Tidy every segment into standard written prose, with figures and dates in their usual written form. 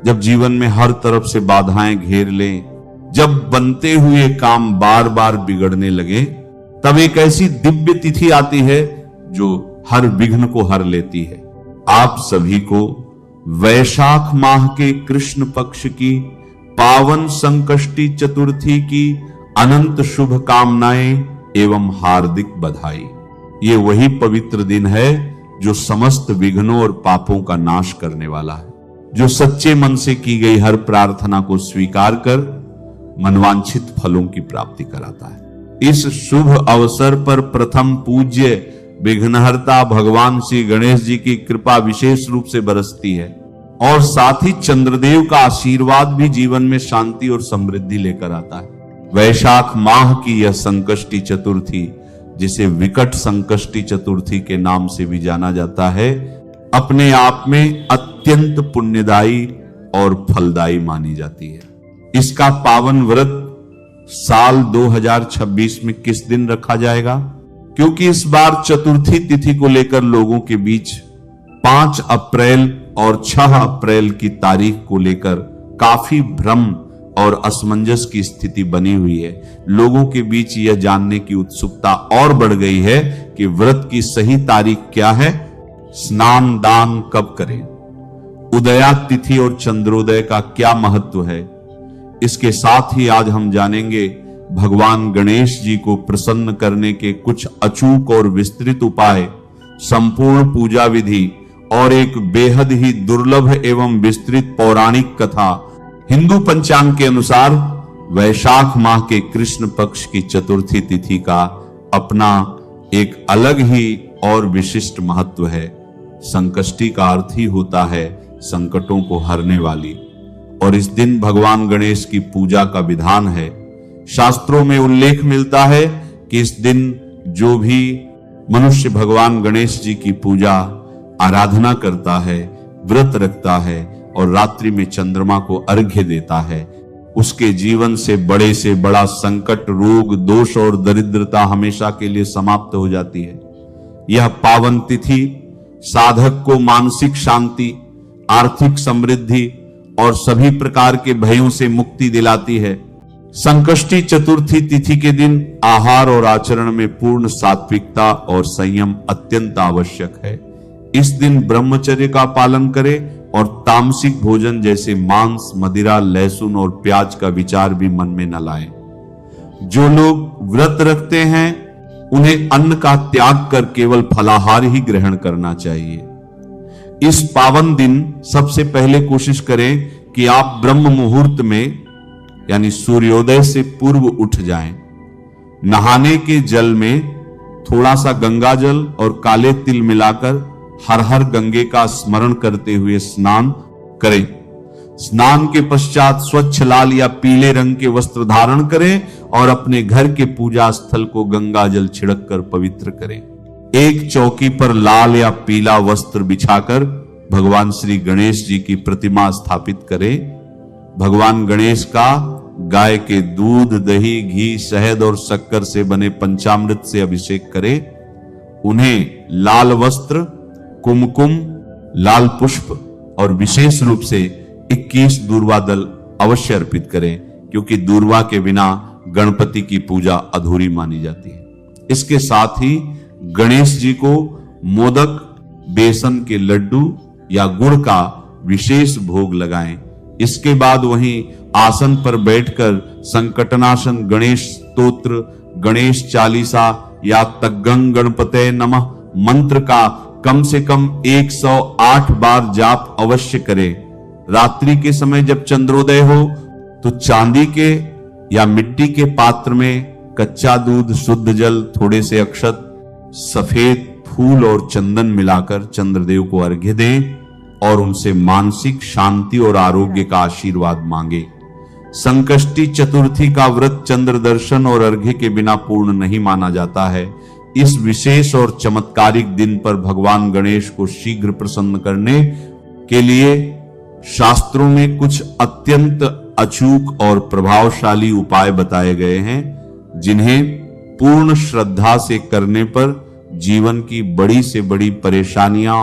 जब जीवन में हर तरफ से बाधाएं घेर लें, जब बनते हुए काम बार बार बिगड़ने लगे, तब एक ऐसी दिव्य तिथि आती है जो हर विघ्न को हर लेती है। आप सभी को वैशाख माह के कृष्ण पक्ष की पावन संकष्टी चतुर्थी की अनंत शुभकामनाएं एवं हार्दिक बधाई। ये वही पवित्र दिन है जो समस्त विघ्नों और पापों का नाश करने वाला है, जो सच्चे मन से की गई हर प्रार्थना को स्वीकार कर मनवांछित फलों की प्राप्ति कराता है। इस शुभ अवसर पर प्रथम पूज्य विघ्नहर्ता भगवान श्री गणेश जी की कृपा विशेष रूप से बरसती है और साथ ही चंद्रदेव का आशीर्वाद भी जीवन में शांति और समृद्धि लेकर आता है। वैशाख माह की यह संकष्टी चतुर्थी, जिसे विकट संकष्टी चतुर्थी के नाम से भी जाना जाता है, अपने आप में अत्यंत पुण्यदायी और फलदायी मानी जाती है। इसका पावन व्रत साल 2026 में किस दिन रखा जाएगा? क्योंकि इस बार चतुर्थी तिथि को लेकर लोगों के बीच 5 अप्रैल और 6 अप्रैल की तारीख को लेकर काफी भ्रम और असमंजस की स्थिति बनी हुई है। लोगों के बीच यह जानने की उत्सुकता और बढ़ गई है कि व्रत की सही तारीख क्या है, स्नान दान कब करें, उदया तिथि और चंद्रोदय का क्या महत्व है। इसके साथ ही आज हम जानेंगे भगवान गणेश जी को प्रसन्न करने के कुछ अचूक और विस्तृत उपाय, संपूर्ण पूजा विधि और एक बेहद ही दुर्लभ एवं विस्तृत पौराणिक कथा। हिंदू पंचांग के अनुसार वैशाख माह के कृष्ण पक्ष की चतुर्थी तिथि का अपना एक अलग ही और विशिष्ट महत्व है। संकष्टी का अर्थ ही होता है संकटों को हरने वाली, और इस दिन भगवान गणेश की पूजा का विधान है। शास्त्रों में उल्लेख मिलता है कि इस दिन जो भी मनुष्य भगवान गणेश जी की पूजा आराधना करता है, व्रत रखता है और रात्रि में चंद्रमा को अर्घ्य देता है, उसके जीवन से बड़ा संकट, रोग, दोष और दरिद्रता हमेशा के लिए समाप्त हो जाती है। यह पावन तिथि साधक को मानसिक शांति, आर्थिक समृद्धि और सभी प्रकार के भयों से मुक्ति दिलाती है। संकष्टी चतुर्थी तिथि के दिन आहार और आचरण में पूर्ण सात्विकता और संयम अत्यंत आवश्यक है। इस दिन ब्रह्मचर्य का पालन करें और तामसिक भोजन जैसे मांस, मदिरा, लहसुन और प्याज का विचार भी मन में न लाएं। जो लोग व्रत रखते हैं उन्हें अन्न का त्याग कर केवल फलाहार ही ग्रहण करना चाहिए। इस पावन दिन सबसे पहले कोशिश करें कि आप ब्रह्म मुहूर्त में यानी सूर्योदय से पूर्व उठ जाएं। नहाने के जल में थोड़ा सा गंगा जल और काले तिल मिलाकर हर हर गंगे का स्मरण करते हुए स्नान करें। स्नान के पश्चात स्वच्छ लाल या पीले रंग के वस्त्र धारण करें और अपने घर के पूजा स्थल को गंगा जल छिड़क कर पवित्र करें। एक चौकी पर लाल या पीला वस्त्र बिछाकर भगवान श्री गणेश जी की प्रतिमा स्थापित करें। भगवान गणेश का गाय के दूध, दही, घी, शहद और शक्कर से बने पंचामृत से अभिषेक करें। उन्हें लाल वस्त्र, कुमकुम, लाल पुष्प और विशेष रूप से 21 दूर्वा दल अवश्य अर्पित करें, क्योंकि दूर्वा के बिना गणपति की पूजा अधूरी मानी जाती है। इसके साथ ही गणेश जी को मोदक, बेसन के लड्डू या गुड़ का विशेष भोग लगाएं। इसके बाद वहीं आसन पर बैठकर संकटनाशन गणेश स्तोत्र, गणेश चालीसा या तग्गं गणपते नमः मंत्र का कम से कम 108 बार जाप अवश्य करें। रात्रि के समय जब चंद्रोदय हो तो चांदी के या मिट्टी के पात्र में कच्चा दूध, शुद्ध जल, थोड़े से अक्षत, सफेद फूल और चंदन मिलाकर चंद्रदेव को अर्घ्य दें और उनसे मानसिक शांति और आरोग्य का आशीर्वाद मांगे। संकष्टी चतुर्थी का व्रत चंद्र दर्शन और अर्घ्य के बिना पूर्ण नहीं माना जाता है। इस विशेष और चमत्कारिक दिन पर भगवान गणेश को शीघ्र प्रसन्न करने के लिए शास्त्रों में कुछ अत्यंत अचूक और प्रभावशाली उपाय बताए गए हैं, जिन्हें पूर्ण श्रद्धा से करने पर जीवन की बड़ी से बड़ी परेशानियां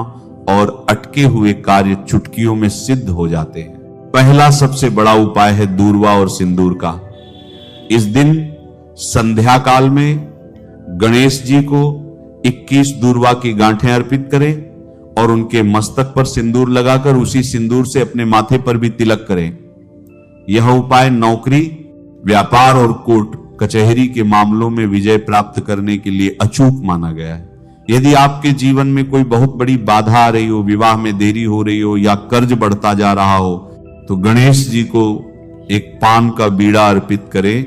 और अटके हुए कार्य चुटकियों में सिद्ध हो जाते हैं। पहला सबसे बड़ा उपाय है दूर्वा और सिंदूर का। इस दिन संध्या काल में गणेश जी को 21 दूर्वा की गांठें अर्पित करें और उनके मस्तक पर सिंदूर लगाकर उसी सिंदूर से अपने माथे पर भी तिलक करें। यह उपाय नौकरी, व्यापार और कोर्ट कचहरी के मामलों में विजय प्राप्त करने के लिए अचूक माना गया है। यदि आपके जीवन में कोई बहुत बड़ी बाधा आ रही हो, विवाह में देरी हो रही हो या कर्ज बढ़ता जा रहा हो, तो गणेश जी को एक पान का बीड़ा अर्पित करें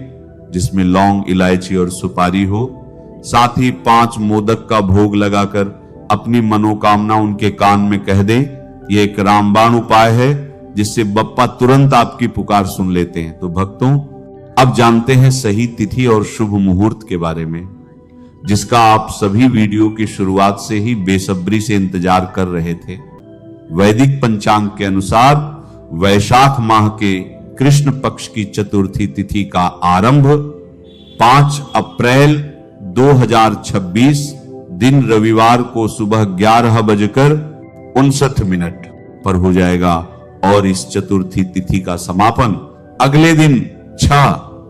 जिसमें लौंग, इलायची और सुपारी हो। साथ ही 5 मोदक का भोग लगाकर अपनी मनोकामना उनके कान में कह दें। यह एक रामबाण उपाय है जिससे बप्पा तुरंत आपकी पुकार सुन लेते हैं। तो भक्तों, अब जानते हैं सही तिथि और शुभ मुहूर्त के बारे में, जिसका आप सभी वीडियो की शुरुआत से ही बेसब्री से इंतजार कर रहे थे। वैदिक पंचांग के अनुसार वैशाख माह के कृष्ण पक्ष की चतुर्थी तिथि का आरंभ 5 अप्रैल 2026 दिन रविवार को सुबह 11:59 पर हो जाएगा और इस चतुर्थी तिथि का समापन अगले दिन 6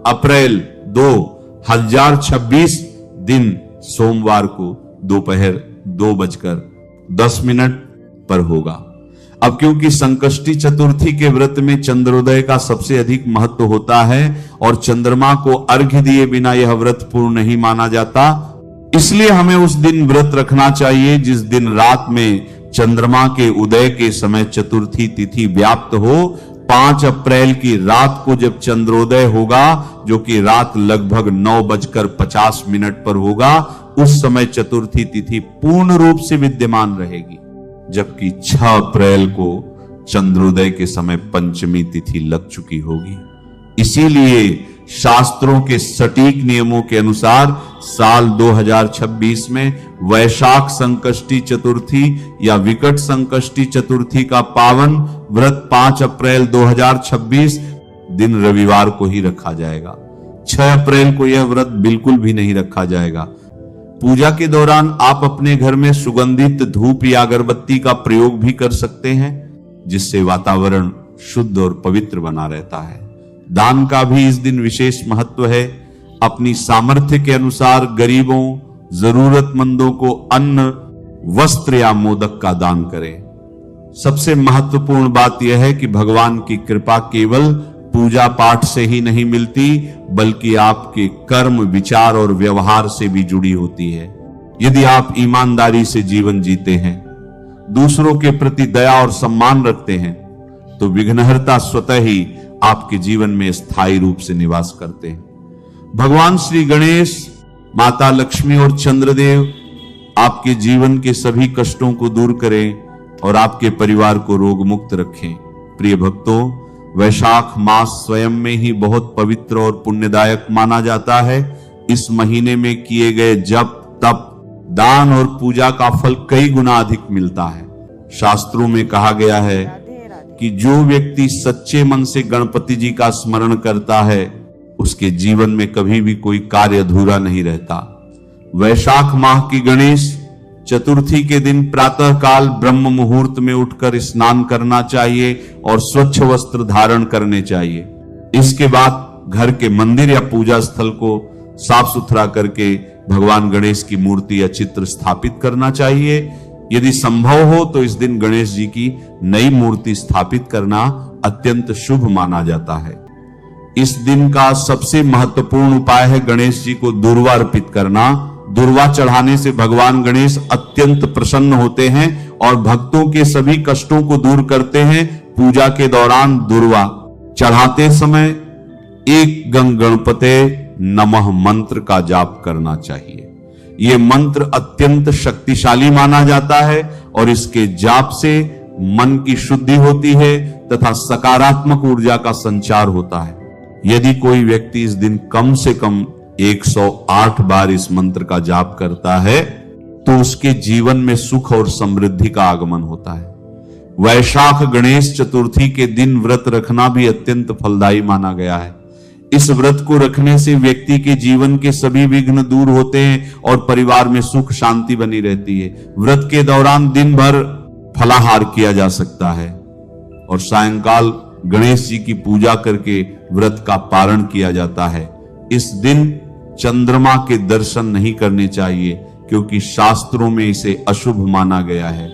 अप्रैल 2026 दिन सोमवार को दोपहर 2:10 पर होगा। अब क्योंकि संकष्टी चतुर्थी के व्रत में चंद्रोदय का सबसे अधिक महत्व होता है और चंद्रमा को अर्घ्य दिए बिना यह व्रत पूर्ण नहीं माना जाता, इसलिए हमें उस दिन व्रत रखना चाहिए जिस दिन रात में चंद्रमा के उदय के समय चतुर्थी तिथि व्याप्त हो। 5 अप्रैल की रात को जब चंद्रोदय होगा, जो कि रात लगभग 9:50 पर होगा, उस समय चतुर्थी तिथि पूर्ण रूप से विद्यमान रहेगी। जबकि 6 अप्रैल को चंद्रोदय के समय पंचमी तिथि लग चुकी होगी। इसीलिए शास्त्रों के सटीक नियमों के अनुसार साल 2026 में वैशाख संकष्टी चतुर्थी या विकट संकष्टी चतुर्थी का पावन व्रत 5 अप्रैल 2026 दिन रविवार को ही रखा जाएगा। 6 अप्रैल को यह व्रत बिल्कुल भी नहीं रखा जाएगा। पूजा के दौरान आप अपने घर में सुगंधित धूप या अगरबत्ती का प्रयोग भी कर सकते हैं, जिससे वातावरण शुद्ध और पवित्र बना रहता है। दान का भी इस दिन विशेष महत्व है। अपनी सामर्थ्य के अनुसार गरीबों, जरूरतमंदों को अन्न, वस्त्र या मोदक का दान करें। सबसे महत्वपूर्ण बात यह है कि भगवान की कृपा केवल पूजा पाठ से ही नहीं मिलती, बल्कि आपके कर्म, विचार और व्यवहार से भी जुड़ी होती है। यदि आप ईमानदारी से जीवन जीते हैं, दूसरों के प्रति दया और सम्मान रखते हैं, तो विघ्नहर्ता स्वतः ही आपके जीवन में स्थायी रूप से निवास करते हैं। भगवान श्री गणेश, माता लक्ष्मी और चंद्रदेव आपके जीवन के सभी कष्टों को दूर करें और आपके परिवार को रोग मुक्त रखें। प्रिय भक्तों, वैशाख मास स्वयं में ही बहुत पवित्र और पुण्यदायक माना जाता है। इस महीने में किए गए जप, तप, दान और पूजा का फल कई गुना अधिक मिलता है। शास्त्रों में कहा गया है कि जो व्यक्ति सच्चे मन से गणपति जी का स्मरण करता है, उसके जीवन में कभी भी कोई कार्य अधूरा नहीं रहता। वैशाख माह की गणेश चतुर्थी के दिन प्रातः काल ब्रह्म मुहूर्त में उठकर स्नान करना चाहिए और स्वच्छ वस्त्र धारण करने चाहिए। इसके बाद घर के मंदिर या पूजा स्थल को साफ सुथरा करके भगवान गणेश की मूर्ति या चित्र स्थापित करना चाहिए। यदि संभव हो तो इस दिन गणेश जी की नई मूर्ति स्थापित करना अत्यंत शुभ माना जाता है। इस दिन का सबसे महत्वपूर्ण उपाय है गणेश जी को दूर्वा अर्पित करना। दूर्वा चढ़ाने से भगवान गणेश अत्यंत प्रसन्न होते हैं और भक्तों के सभी कष्टों को दूर करते हैं। पूजा के दौरान दूर्वा चढ़ाते समय एक गं गणपते नमः मंत्र का जाप करना चाहिए। यह मंत्र अत्यंत शक्तिशाली माना जाता है और इसके जाप से मन की शुद्धि होती है तथा सकारात्मक ऊर्जा का संचार होता है। यदि कोई व्यक्ति इस दिन कम से कम 108 बार इस मंत्र का जाप करता है तो उसके जीवन में सुख और समृद्धि का आगमन होता है। वैशाख गणेश चतुर्थी के दिन व्रत रखना भी अत्यंत फलदायी माना गया है। इस व्रत को रखने से व्यक्ति के जीवन के सभी विघ्न दूर होते हैं और परिवार में सुख शांति बनी रहती है। व्रत के दौरान दिन भर फलाहार किया जा सकता है और सायंकाल गणेश जी की पूजा करके व्रत का पारण किया जाता है। इस दिन चंद्रमा के दर्शन नहीं करने चाहिए, क्योंकि शास्त्रों में इसे अशुभ माना गया है।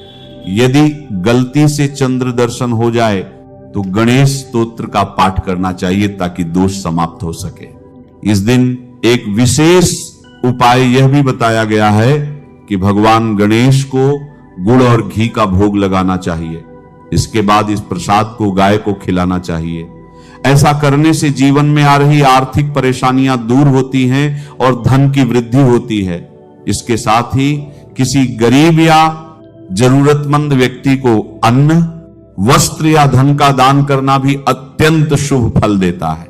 यदि गलती से चंद्र दर्शन हो जाए तो गणेश स्तोत्र का पाठ करना चाहिए, ताकि दोष समाप्त हो सके। इस दिन एक विशेष उपाय यह भी बताया गया है कि भगवान गणेश को गुड़ और घी का भोग लगाना चाहिए। इसके बाद इस प्रसाद को गाय को खिलाना चाहिए। ऐसा करने से जीवन में आ रही आर्थिक परेशानियां दूर होती हैं और धन की वृद्धि होती है। इसके साथ ही किसी गरीब या जरूरतमंद व्यक्ति को अन्न, वस्त्र या धन का दान करना भी अत्यंत शुभ फल देता है।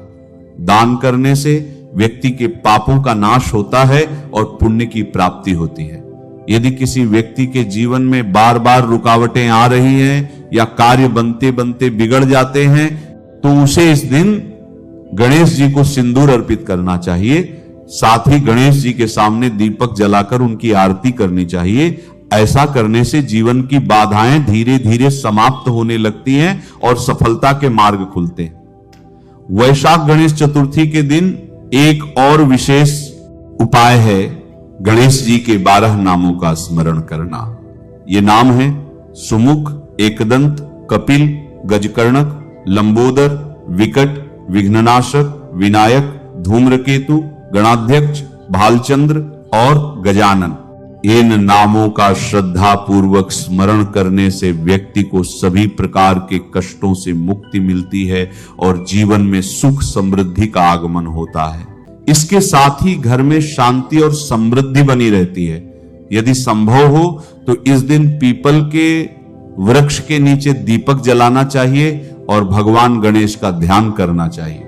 दान करने से व्यक्ति के पापों का नाश होता है और पुण्य की प्राप्ति होती है। यदि किसी व्यक्ति के जीवन में बार बार रुकावटें आ रही हैं या कार्य बनते बनते बिगड़ जाते हैं, तो उसे इस दिन गणेश जी को सिंदूर अर्पित करना चाहिए। साथ ही गणेश जी के सामने दीपक जलाकर उनकी आरती करनी चाहिए। ऐसा करने से जीवन की बाधाएं धीरे धीरे समाप्त होने लगती हैं और सफलता के मार्ग खुलते हैं। वैशाख गणेश चतुर्थी के दिन एक और विशेष उपाय है गणेश जी के 12 नामों का स्मरण करना। ये नाम है सुमुख, एकदंत, कपिल, गजकर्णक, लंबोदर, विकट, विघ्ननाशक, विनायक, धूम्रकेतु, गणाध्यक्ष, भालचंद्र और गजानन। इन नामों का श्रद्धा पूर्वक स्मरण करने से व्यक्ति को सभी प्रकार के कष्टों से मुक्ति मिलती है और जीवन में सुख समृद्धि का आगमन होता है। इसके साथ ही घर में शांति और समृद्धि बनी रहती है। यदि संभव हो तो इस दिन पीपल के वृक्ष के नीचे दीपक जलाना चाहिए और भगवान गणेश का ध्यान करना चाहिए।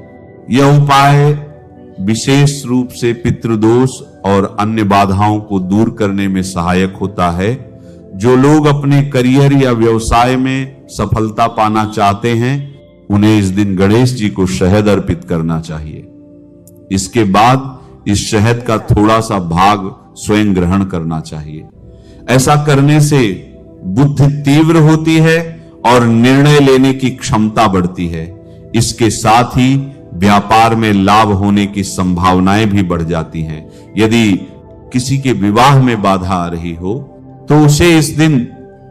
यह उपाय विशेष रूप से पितृदोष और अन्य बाधाओं को दूर करने में सहायक होता है। जो लोग अपने करियर या व्यवसाय में सफलता पाना चाहते हैं, उन्हें इस दिन गणेश जी को शहद अर्पित करना चाहिए। इसके बाद इस शहद का थोड़ा सा भाग स्वयं ग्रहण करना चाहिए। ऐसा करने से बुद्धि तीव्र होती है और निर्णय लेने की क्षमता बढ़ती है। इसके साथ ही व्यापार में लाभ होने की संभावनाएं भी बढ़ जाती हैं। यदि किसी के विवाह में बाधा आ रही हो तो उसे इस दिन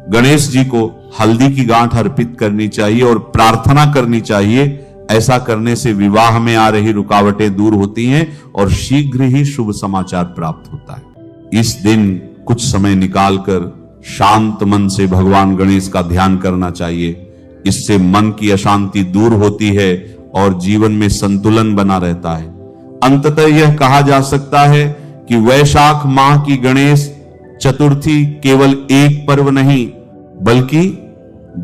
गणेश जी को हल्दी की गांठ अर्पित करनी चाहिए और प्रार्थना करनी चाहिए। ऐसा करने से विवाह में आ रही रुकावटें दूर होती हैं और शीघ्र ही शुभ समाचार प्राप्त होता है। इस दिन कुछ समय निकालकर शांत मन से भगवान गणेश का ध्यान करना चाहिए। इससे मन की अशांति दूर होती है और जीवन में संतुलन बना रहता है। अंततः यह कहा जा सकता है कि वैशाख माह की गणेश चतुर्थी केवल एक पर्व नहीं, बल्कि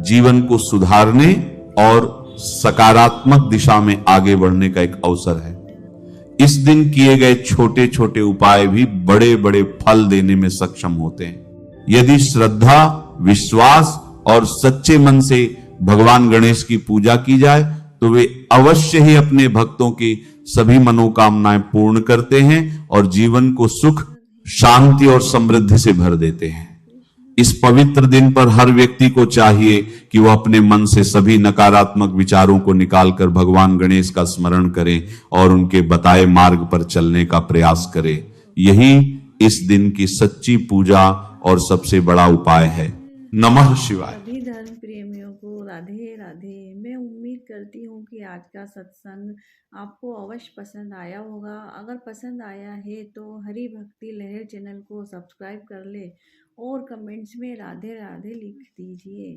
जीवन को सुधारने और सकारात्मक दिशा में आगे बढ़ने का एक अवसर है। इस दिन किए गए छोटे छोटे उपाय भी बड़े बड़े फल देने में सक्षम होते हैं। यदि श्रद्धा, विश्वास और सच्चे मन से भगवान गणेश की पूजा की जाए तो वे अवश्य ही अपने भक्तों की सभी मनोकामनाएं पूर्ण करते हैं और जीवन को सुख, शांति और समृद्धि से भर देते हैं। इस पवित्र दिन पर हर व्यक्ति को चाहिए कि वह अपने मन से सभी नकारात्मक विचारों को निकालकर भगवान गणेश का स्मरण करे और उनके बताए मार्ग पर चलने का प्रयास करे। यही इस दिन की सच्ची पूजा और सबसे बड़ा उपाय है। नमः शिवाय। सभी धर्म प्रेमियों को राधे राधे। मैं उम्मीद करती हूँ कि आज का सत्संग आपको अवश्य पसंद आया होगा। अगर पसंद आया है तो हरि भक्ति लहर चैनल को सब्सक्राइब कर ले और कमेंट्स में राधे राधे लिख दीजिए।